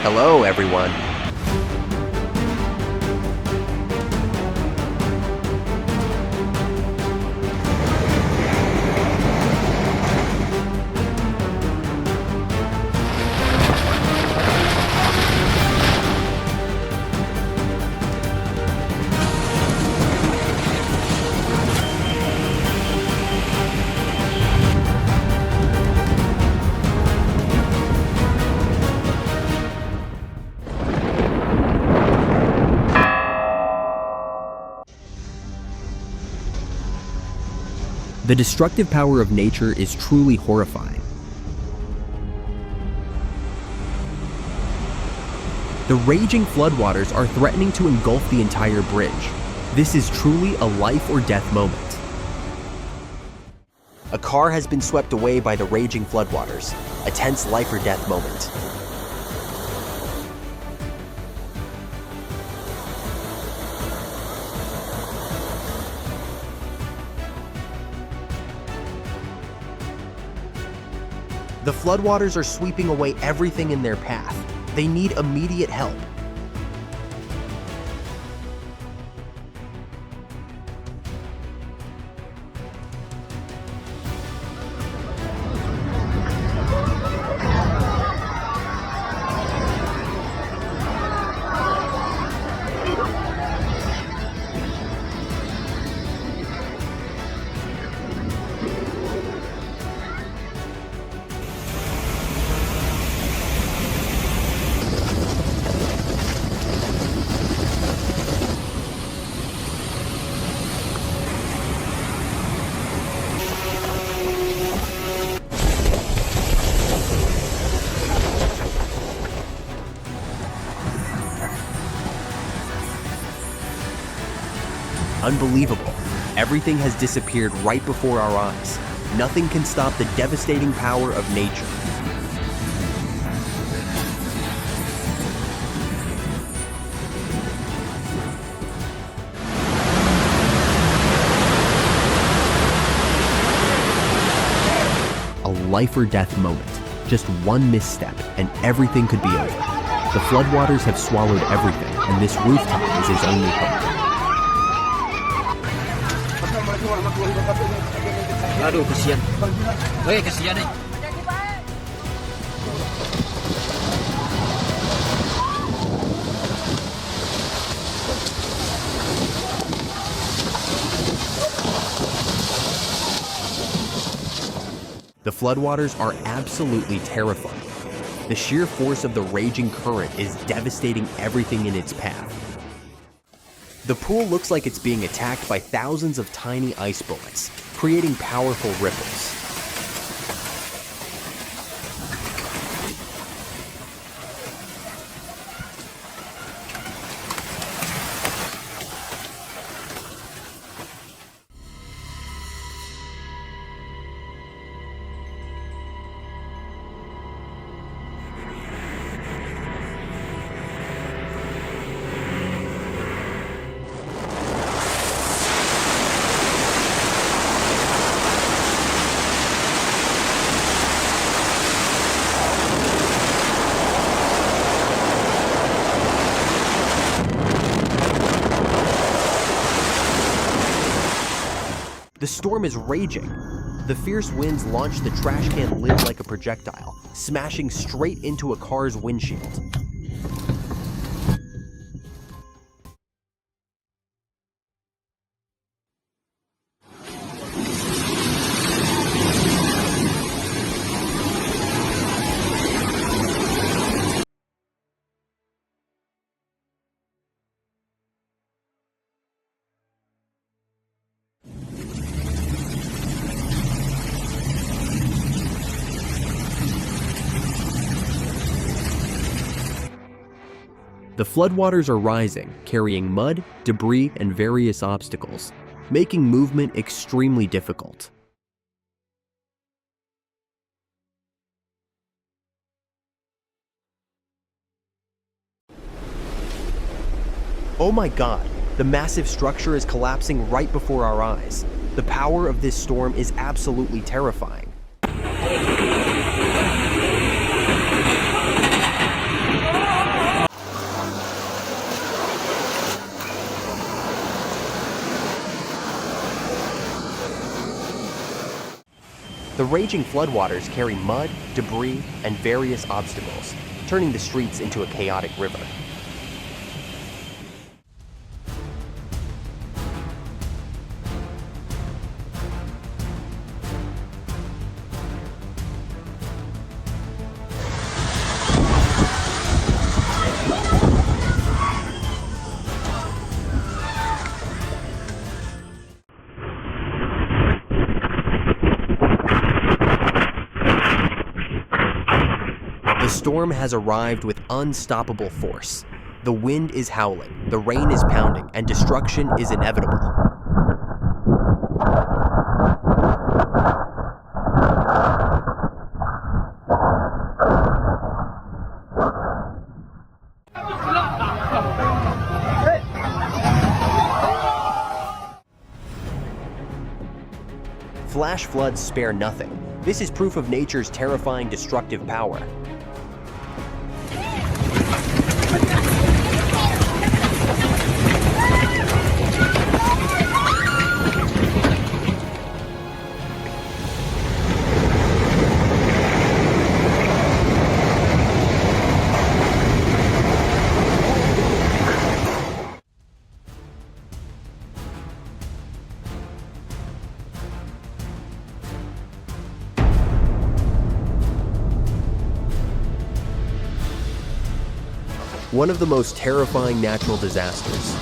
Hello, everyone. The destructive power of nature is truly horrifying. The raging floodwaters are threatening to engulf the entire bridge. This is truly a life or death moment. A car has been swept away by the raging floodwaters, a tense life or death moment. The floodwaters are sweeping away everything in their path. They need immediate help. Unbelievable. Everything has disappeared right before our eyes. Nothing can stop the devastating power of nature. A life or death moment. Just one misstep and everything could be over. The floodwaters have swallowed everything, and this rooftop is his only hope. Aduh, kasihan. Woi, kasihan nih. The floodwaters are absolutely terrifying. The sheer force of the raging current is devastating everything in its path. The pool looks like it's being attacked by thousands of tiny ice bullets, creating powerful ripples. The storm is raging. The fierce winds launch the trash can lid like a projectile, smashing straight into a car's windshield. The floodwaters are rising, carrying mud, debris, and various obstacles, making movement extremely difficult. Oh my God, the massive structure is collapsing right before our eyes. The power of this storm is absolutely terrifying. The raging floodwaters carry mud, debris, and various obstacles, turning the streets into a chaotic river. The storm has arrived with unstoppable force. The wind is howling, the rain is pounding, and destruction is inevitable. Flash floods spare nothing. This is proof of nature's terrifying destructive power. One of the most terrifying natural disasters.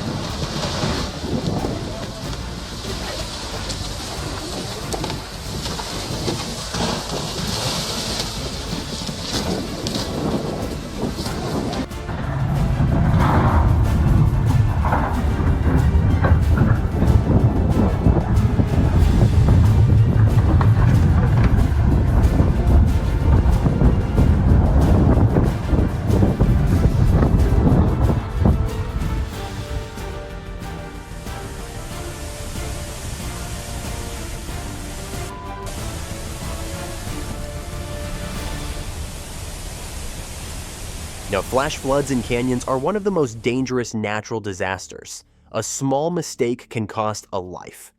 Now, flash floods in canyons are one of the most dangerous natural disasters. A small mistake can cost a life.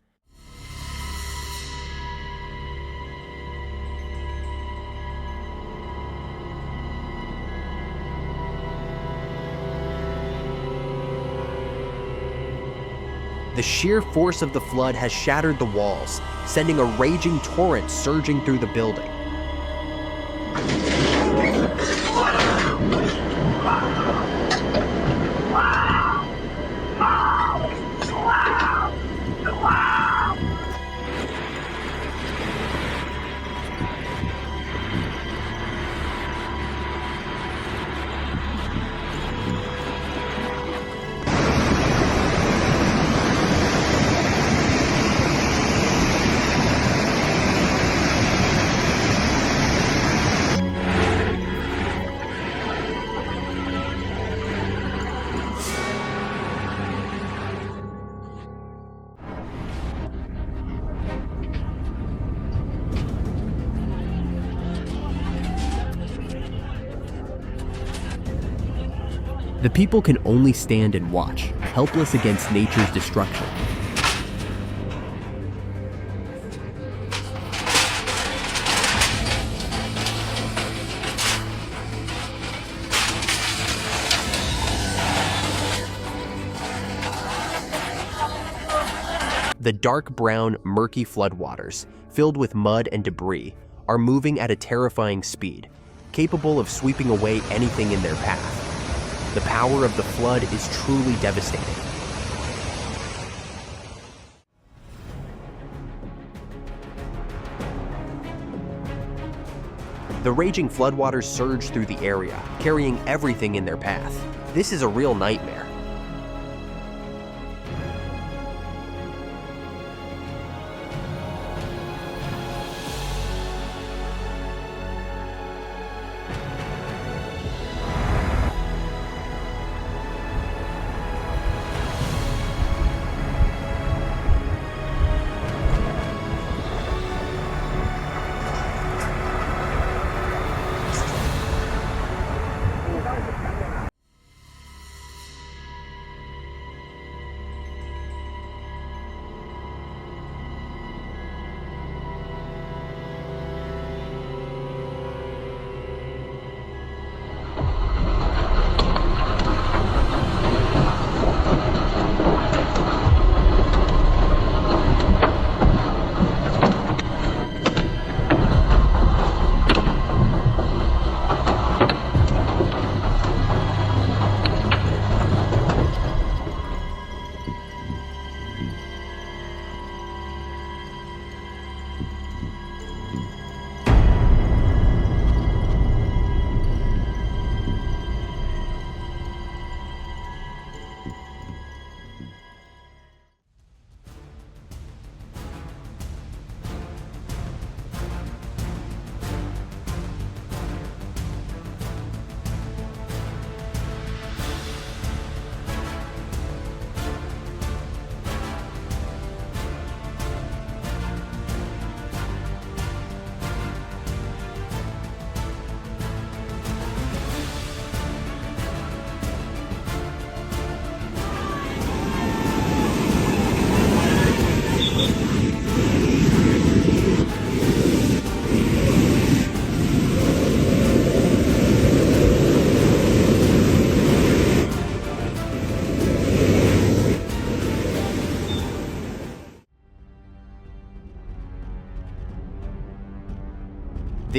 The sheer force of the flood has shattered the walls, sending a raging torrent surging through the building. The people can only stand and watch, helpless against nature's destruction. The dark brown, murky floodwaters, filled with mud and debris, are moving at a terrifying speed, capable of sweeping away anything in their path. The power of the flood is truly devastating. The raging floodwaters surge through the area, carrying everything in their path. This is a real nightmare.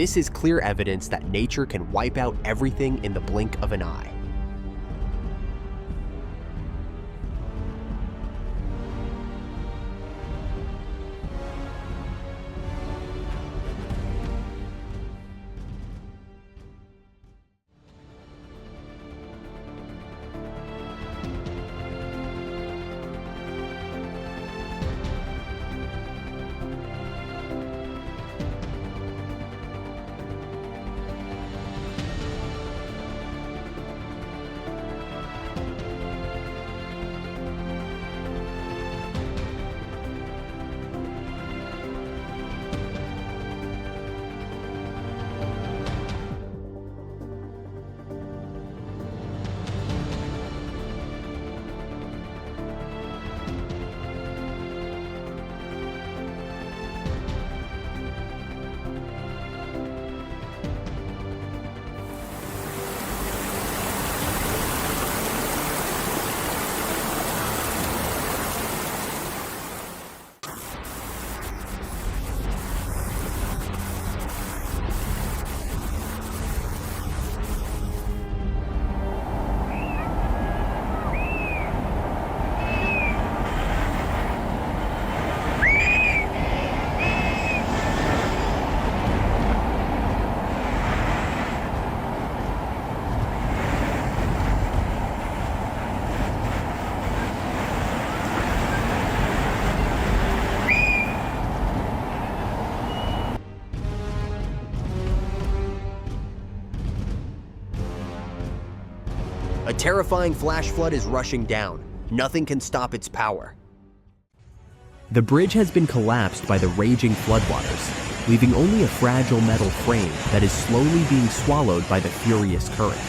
This is clear evidence that nature can wipe out everything in the blink of an eye. A terrifying flash flood is rushing down. Nothing can stop its power. The bridge has been collapsed by the raging floodwaters, leaving only a fragile metal frame that is slowly being swallowed by the furious current.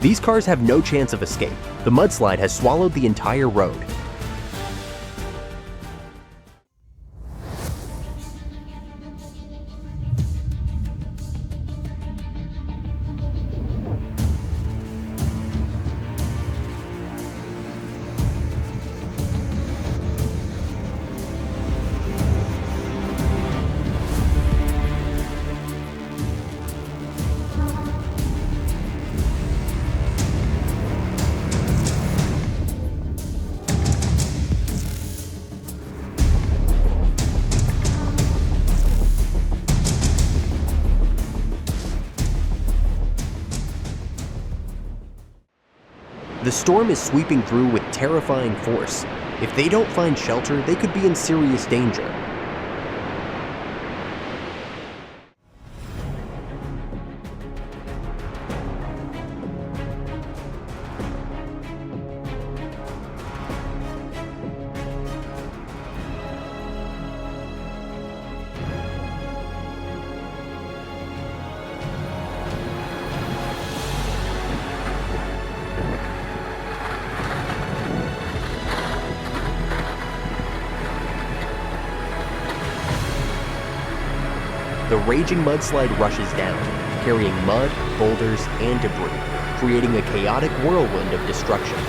These cars have no chance of escape. The mudslide has swallowed the entire road. The storm is sweeping through with terrifying force. If they don't find shelter, they could be in serious danger. The raging mudslide rushes down, carrying mud, boulders, and debris, creating a chaotic whirlwind of destruction.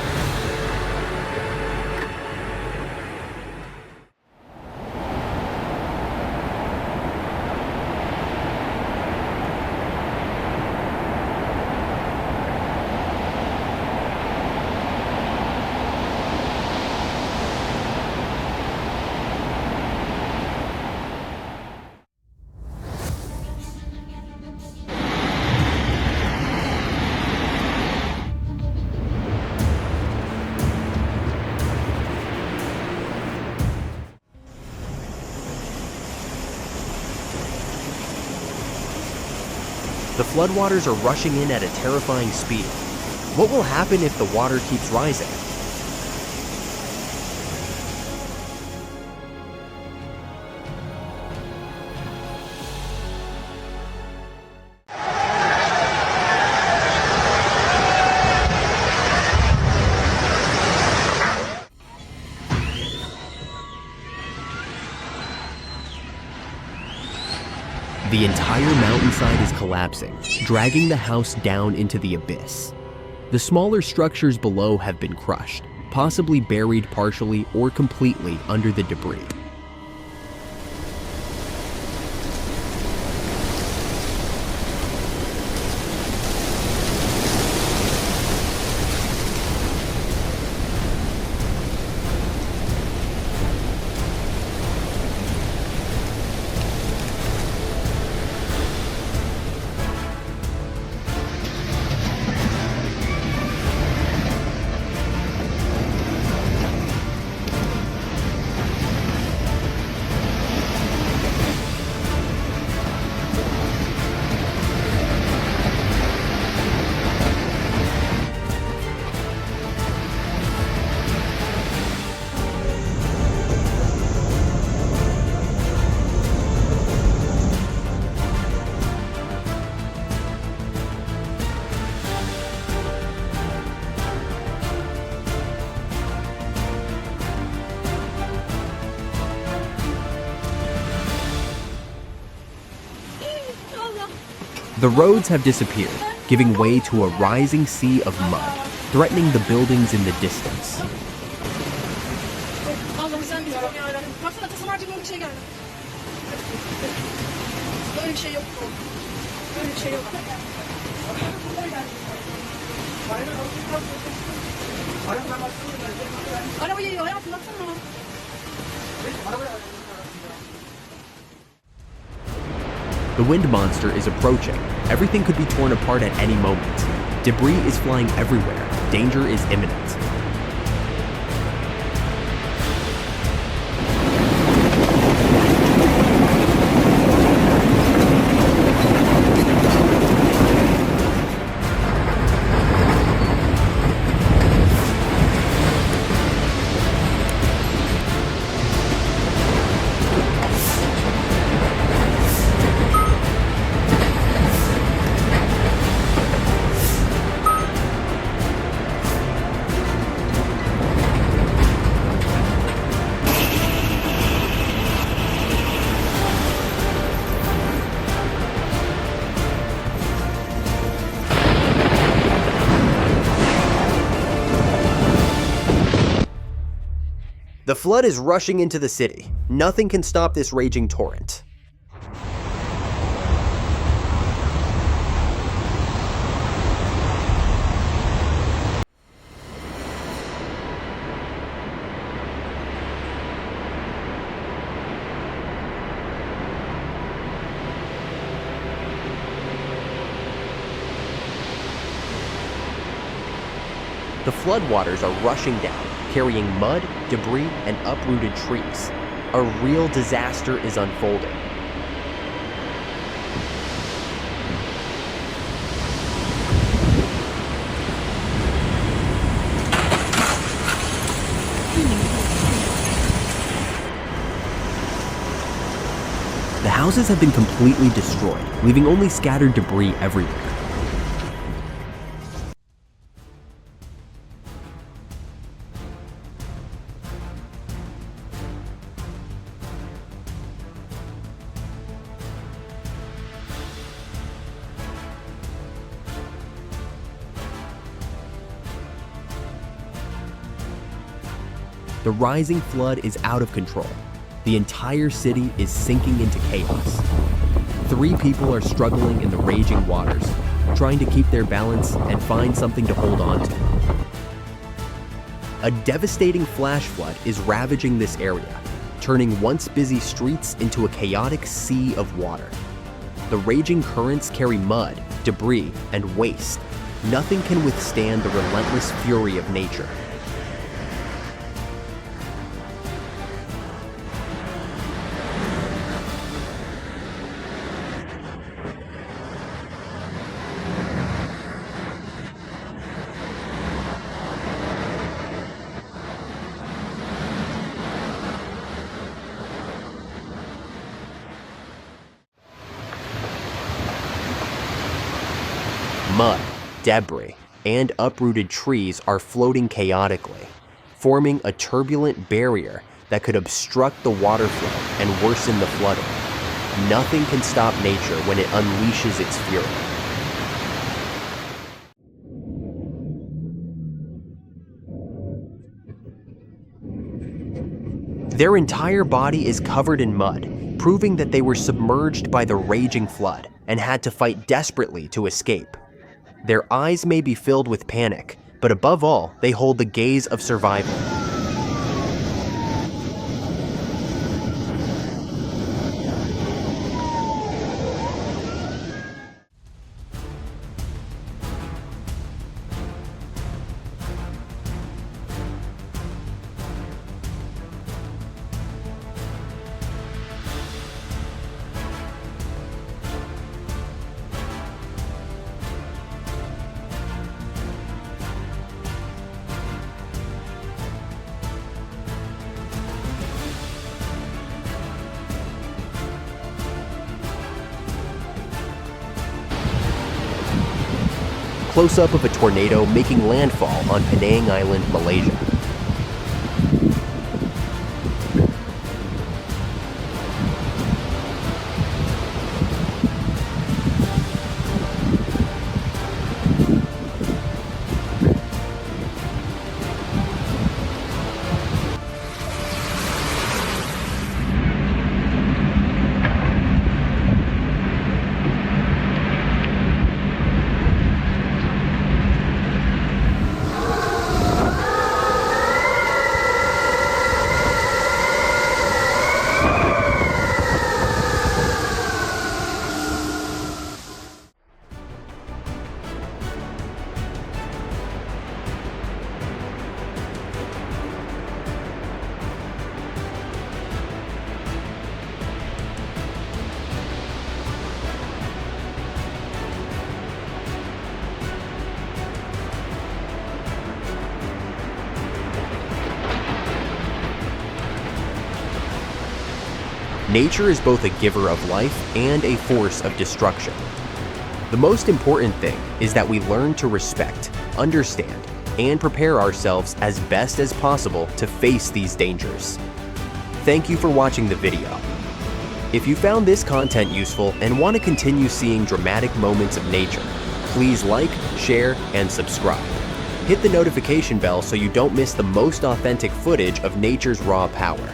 The floodwaters are rushing in at a terrifying speed. What will happen if the water keeps rising? The entire mountainside is collapsing, dragging the house down into the abyss. The smaller structures below have been crushed, possibly buried partially or completely under the debris. The roads have disappeared, giving way to a rising sea of mud, threatening the buildings in the distance. The wind monster is approaching. Everything could be torn apart at any moment. Debris is flying everywhere. Danger is imminent. The flood is rushing into the city. Nothing can stop this raging torrent. The floodwaters are rushing down, carrying mud, debris, and uprooted trees. A real disaster is unfolding. The houses have been completely destroyed, leaving only scattered debris everywhere. The rising flood is out of control. The entire city is sinking into chaos. 3 people are struggling in the raging waters, trying to keep their balance and find something to hold on to. A devastating flash flood is ravaging this area, turning once busy streets into a chaotic sea of water. The raging currents carry mud, debris, and waste. Nothing can withstand the relentless fury of nature. Mud, debris, and uprooted trees are floating chaotically, forming a turbulent barrier that could obstruct the water flow and worsen the flooding. Nothing can stop nature when it unleashes its fury. Their entire body is covered in mud, proving that they were submerged by the raging flood and had to fight desperately to escape. Their eyes may be filled with panic, but above all, they hold the gaze of survival. Close-up of a tornado making landfall on Penang Island, Malaysia. Nature is both a giver of life and a force of destruction. The most important thing is that we learn to respect, understand, and prepare ourselves as best as possible to face these dangers. Thank you for watching the video. If you found this content useful and want to continue seeing dramatic moments of nature, please like, share, and subscribe. Hit the notification bell so you don't miss the most authentic footage of nature's raw power.